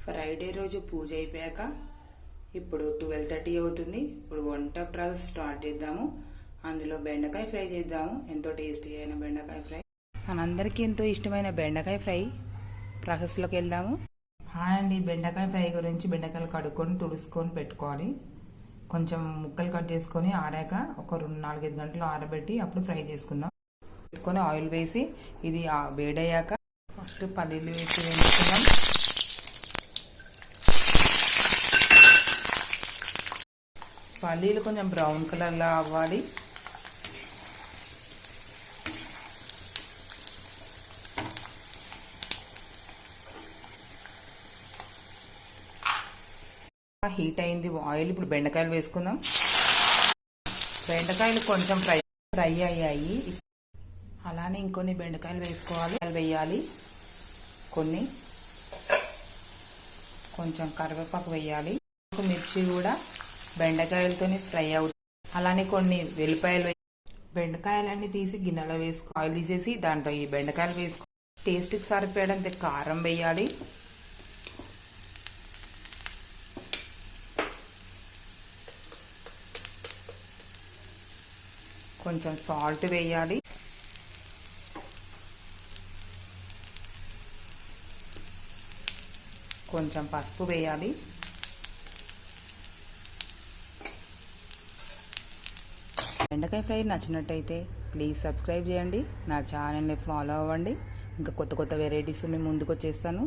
Friday రోజు పూజ అయిపోయాక ఇప్పుడు 12:30 అవుతుంది. ఇప్పుడు వంట ప్రాసెస్ స్టార్ట్ చేద్దాము. అందులో బెండకాయ ఫ్రై చేద్దాము. ఎంతో టేస్టీ అయిన బెండకాయ ఫ్రై, మనందరికీ ఎంతో ఇష్టమైన బెండకాయ ఫ్రై ప్రాసెస్లోకి వెళ్దాము. హాయ్ అండి. బెండకాయ ఫ్రై గురించి బెండకాయలు కడుక్కొని తుడుచుకొని పెట్టుకోవాలి. కొంచెం ముక్కలు కట్ చేసుకొని ఆరాక ఒక 4-5 గంటలు ఆరబెట్టి అప్పుడు ఫ్రై చేసుకుందాం. పెట్టుకొని ఆయిల్ వేసి ఇది వేడయ్యాక ఫస్ట్ పల్లీలు వేసి వేసుకుందాం. పల్లీలు కొంచెం బ్రౌన్ కలర్లో అవ్వాలి. హీట్ అయింది ఆయిల్. ఇప్పుడు బెండకాయలు వేసుకుందాం. బెండకాయలు కొంచెం ఫ్రై అయ్యాయి. అలానే ఇంకొన్ని బెండకాయలు వేయాలి. కొంచెం కరివేపాకు వేయాలి. మిర్చి కూడా బెండకాయలతో ఫ్రై అవుతుంది. అలానే కొన్ని వెల్లిపాయలు బెండకాయలన్నీ తీసి గిన్నెలో ఆయిల్ తీసేసి దాంట్లో ఈ బెండకాయలు వేసుకో. టేస్ట్కి సరిపోయేంత కారం వేయాలి. కొంచెం సాల్ట్ వేయాలి. కొంచెం పసుపు వేయాలి. బెండకాయ ఫ్రై నచ్చినట్టయితే ప్లీజ్ సబ్స్క్రైబ్ చేయండి. నా ఛానల్ని ఫాలో అవ్వండి. ఇంకా కొత్త వెరైటీస్ మేము ముందుకు వచ్చేస్తాను.